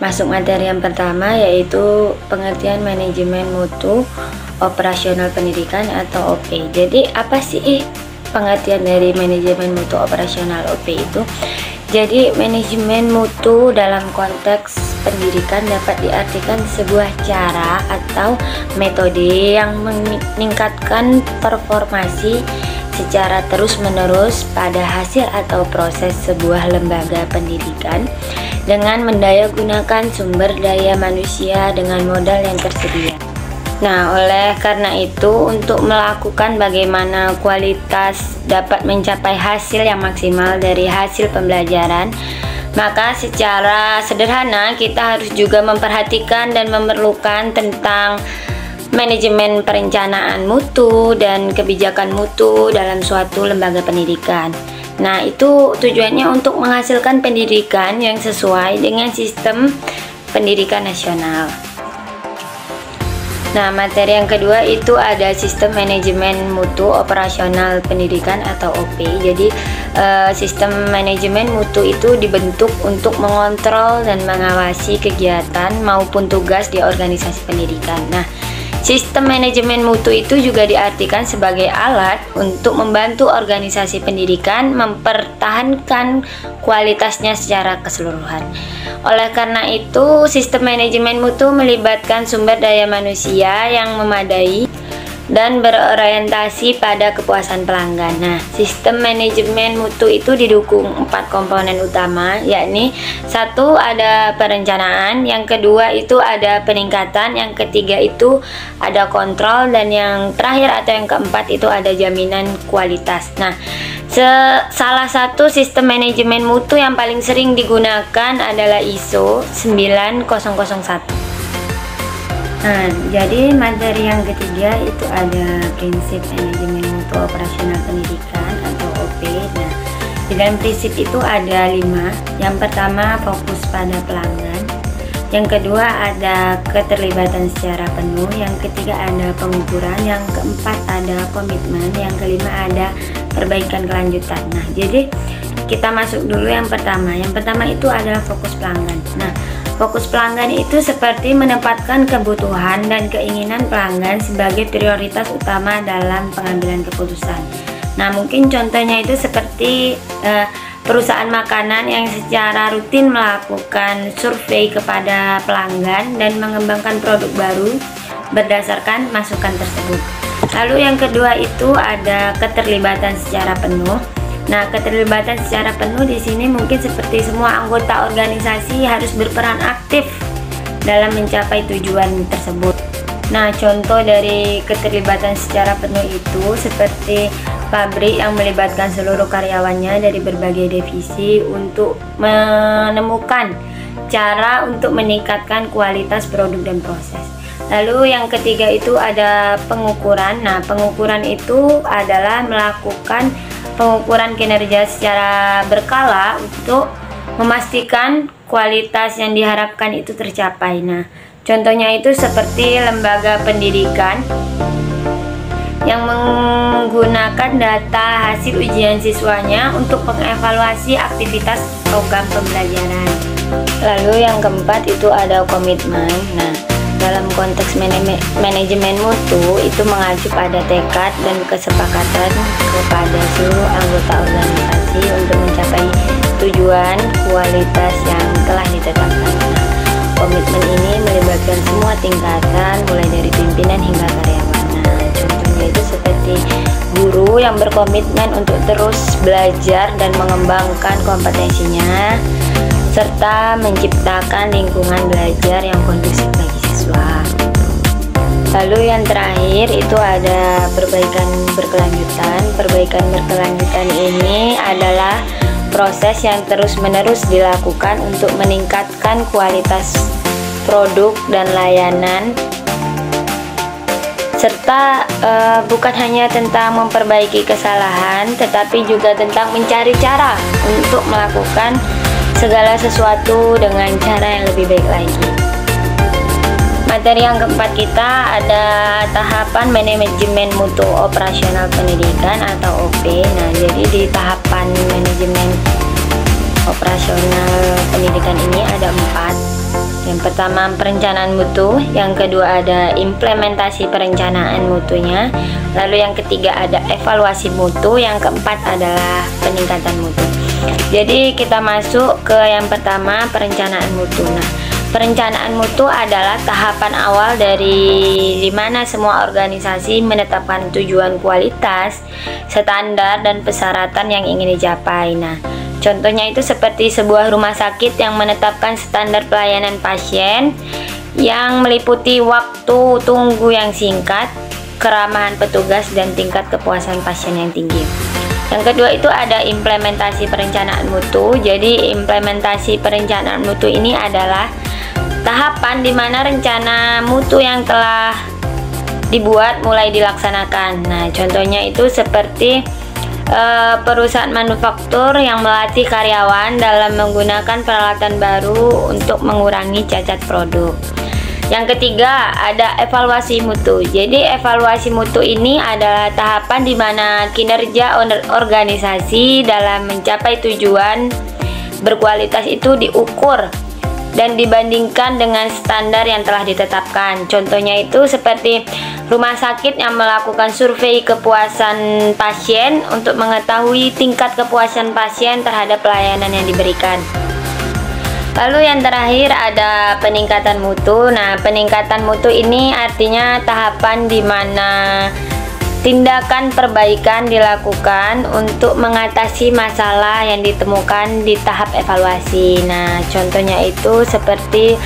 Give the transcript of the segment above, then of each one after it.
masuk materi yang pertama, yaitu pengertian manajemen mutu operasional pendidikan atau OP. Jadi apa sih pengertian dari manajemen mutu operasional OP itu? Jadi manajemen mutu dalam konteks pendidikan dapat diartikan sebuah cara atau metode yang meningkatkan performasi secara terus-menerus pada hasil atau proses sebuah lembaga pendidikan dengan mendayagunakan sumber daya manusia dengan modal yang tersedia. Nah, oleh karena itu, untuk melakukan bagaimana kualitas dapat mencapai hasil yang maksimal dari hasil pembelajaran, maka secara sederhana kita harus juga memperhatikan dan memerlukan tentang manajemen perencanaan mutu dan kebijakan mutu dalam suatu lembaga pendidikan. Nah, itu tujuannya untuk menghasilkan pendidikan yang sesuai dengan sistem pendidikan nasional. Nah, materi yang kedua itu ada sistem manajemen mutu operasional pendidikan atau OP. Jadi sistem manajemen mutu itu dibentuk untuk mengontrol dan mengawasi kegiatan maupun tugas di organisasi pendidikan. Nah, sistem manajemen mutu itu juga diartikan sebagai alat untuk membantu organisasi pendidikan mempertahankan kualitasnya secara keseluruhan. Oleh karena itu, sistem manajemen mutu melibatkan sumber daya manusia yang memadai dan berorientasi pada kepuasan pelanggan. Nah, sistem manajemen mutu itu didukung 4 komponen utama, yakni 1 ada perencanaan, yang kedua itu ada peningkatan, yang ketiga itu ada kontrol, dan yang terakhir atau yang keempat itu ada jaminan kualitas. Nah, salah satu sistem manajemen mutu yang paling sering digunakan adalah ISO 9001. Nah, jadi materi yang ketiga itu ada prinsip manajemen mutu operasional pendidikan atau OP. Nah, di dalam prinsip itu ada 5. Yang pertama, fokus pada pelanggan. Yang kedua, ada keterlibatan secara penuh. Yang ketiga, ada pengukuran. Yang keempat, ada komitmen. Yang kelima, ada perbaikan kelanjutan. Nah, jadi kita masuk dulu yang pertama. Yang pertama itu adalah fokus pelanggan. Nah, fokus pelanggan itu seperti menempatkan kebutuhan dan keinginan pelanggan sebagai prioritas utama dalam pengambilan keputusan. Nah, mungkin contohnya itu seperti perusahaan makanan yang secara rutin melakukan survei kepada pelanggan dan mengembangkan produk baru berdasarkan masukan tersebut. Lalu yang kedua itu ada keterlibatan secara penuh. Nah, keterlibatan secara penuh di sini mungkin seperti semua anggota organisasi harus berperan aktif dalam mencapai tujuan tersebut. Nah, contoh dari keterlibatan secara penuh itu seperti pabrik yang melibatkan seluruh karyawannya dari berbagai divisi untuk menemukan cara untuk meningkatkan kualitas produk dan proses. Lalu yang ketiga itu ada pengukuran. Nah, pengukuran itu adalah melakukan pengukuran kinerja secara berkala untuk memastikan kualitas yang diharapkan itu tercapai. Nah, contohnya itu seperti lembaga pendidikan yang menggunakan data hasil ujian siswanya untuk mengevaluasi aktivitas program pembelajaran. Lalu yang keempat itu ada komitmen. Nah, dalam konteks manajemen mutu itu mengacu pada tekad dan kesepakatan kepada seluruh anggota organisasi untuk mencapai tujuan kualitas yang telah ditetapkan. Nah, komitmen ini melibatkan semua tingkatan mulai dari pimpinan hingga karyawan. Nah, contohnya itu seperti guru yang berkomitmen untuk terus belajar dan mengembangkan kompetensinya serta menciptakan lingkungan belajar yang kondusif bagi siswa. Lalu yang terakhir itu ada perbaikan berkelanjutan. Perbaikan berkelanjutan ini adalah proses yang terus-menerus dilakukan untuk meningkatkan kualitas produk dan layanan, serta bukan hanya tentang memperbaiki kesalahan, tetapi juga tentang mencari cara untuk melakukan segala sesuatu dengan cara yang lebih baik lagi. Materi yang keempat kita ada tahapan manajemen mutu operasional pendidikan atau OP. Nah, jadi di tahapan manajemen operasional pendidikan ini ada 4. Yang pertama perencanaan mutu, yang kedua ada implementasi perencanaan mutunya, lalu yang ketiga ada evaluasi mutu, yang keempat adalah peningkatan mutu. Jadi kita masuk ke yang pertama, perencanaan mutu. Nah, perencanaan mutu adalah tahapan awal dari dimana semua organisasi menetapkan tujuan kualitas, standar, dan persyaratan yang ingin dicapai. Nah, contohnya itu seperti sebuah rumah sakit yang menetapkan standar pelayanan pasien yang meliputi waktu tunggu yang singkat, keramahan petugas, dan tingkat kepuasan pasien yang tinggi. Yang kedua itu ada implementasi perencanaan mutu. Jadi implementasi perencanaan mutu ini adalah tahapan di mana rencana mutu yang telah dibuat mulai dilaksanakan. Nah, contohnya itu seperti perusahaan manufaktur yang melatih karyawan dalam menggunakan peralatan baru untuk mengurangi cacat produk. Yang ketiga ada evaluasi mutu. Jadi evaluasi mutu ini adalah tahapan di mana kinerja organisasi dalam mencapai tujuan berkualitas itu diukur dan dibandingkan dengan standar yang telah ditetapkan. Contohnya itu seperti rumah sakit yang melakukan survei kepuasan pasien untuk mengetahui tingkat kepuasan pasien terhadap pelayanan yang diberikan. Lalu yang terakhir ada peningkatan mutu. Nah, peningkatan mutu ini artinya tahapan di mana tindakan perbaikan dilakukan untuk mengatasi masalah yang ditemukan di tahap evaluasi. Nah, contohnya itu seperti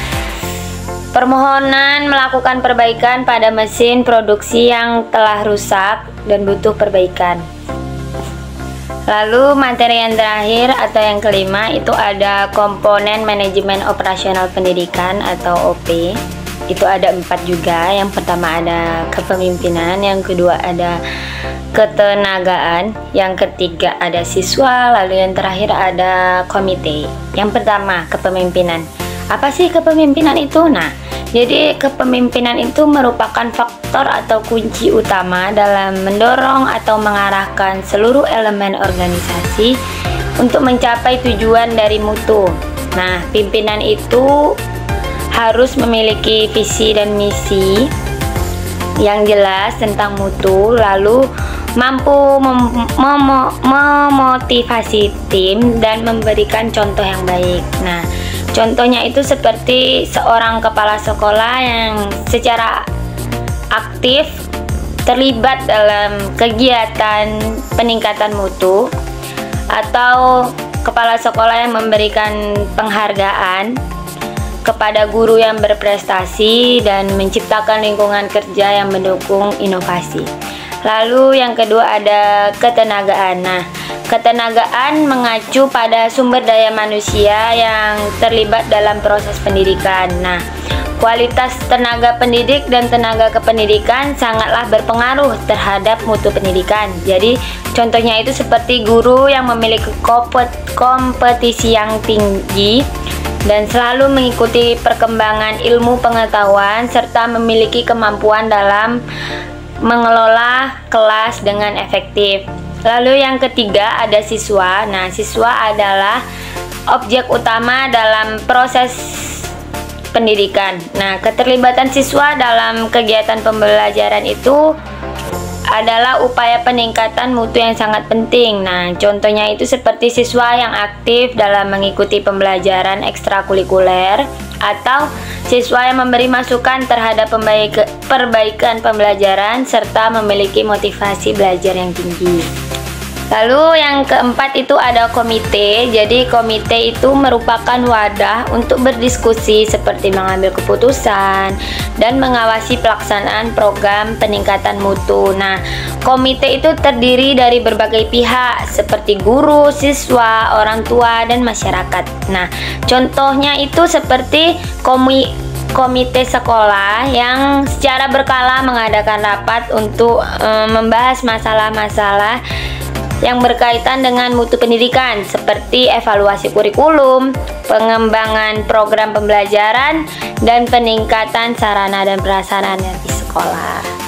permohonan melakukan perbaikan pada mesin produksi yang telah rusak dan butuh perbaikan. Lalu materi yang terakhir atau yang kelima itu ada komponen manajemen operasional pendidikan atau OP. Itu ada 4 juga. Yang pertama ada kepemimpinan, yang kedua ada ketenagaan, yang ketiga ada siswa, lalu yang terakhir ada komite. Yang pertama kepemimpinan. Apa sih kepemimpinan itu? Nah, jadi kepemimpinan itu merupakan faktor atau kunci utama dalam mendorong atau mengarahkan seluruh elemen organisasi untuk mencapai tujuan dari mutu. Nah, pimpinan itu harus memiliki visi dan misi yang jelas tentang mutu, lalu mampu memotivasi tim dan memberikan contoh yang baik. Nah, contohnya itu seperti seorang kepala sekolah yang secara aktif terlibat dalam kegiatan peningkatan mutu, atau kepala sekolah yang memberikan penghargaan kepada guru yang berprestasi dan menciptakan lingkungan kerja yang mendukung inovasi. Lalu yang kedua ada ketenagaan. Nah, ketenagaan mengacu pada sumber daya manusia yang terlibat dalam proses pendidikan. Nah, kualitas tenaga pendidik dan tenaga kependidikan sangatlah berpengaruh terhadap mutu pendidikan. Jadi, contohnya itu seperti guru yang memiliki kompetisi yang tinggi dan selalu mengikuti perkembangan ilmu pengetahuan serta memiliki kemampuan dalam mengelola kelas dengan efektif. Lalu yang ketiga ada siswa. Nah, siswa adalah objek utama dalam proses pendidikan. Nah, keterlibatan siswa dalam kegiatan pembelajaran itu adalah upaya peningkatan mutu yang sangat penting. Nah, contohnya itu seperti siswa yang aktif dalam mengikuti pembelajaran ekstrakurikuler atau siswa yang memberi masukan terhadap perbaikan pembelajaran serta memiliki motivasi belajar yang tinggi. Lalu yang keempat itu ada komite. Jadi komite itu merupakan wadah untuk berdiskusi seperti mengambil keputusan dan mengawasi pelaksanaan program peningkatan mutu. Nah, komite itu terdiri dari berbagai pihak seperti guru, siswa, orang tua, dan masyarakat. Nah, contohnya itu seperti komite sekolah yang secara berkala mengadakan rapat untuk membahas masalah-masalah yang berkaitan dengan mutu pendidikan seperti evaluasi kurikulum, pengembangan program pembelajaran, dan peningkatan sarana dan prasarana di sekolah.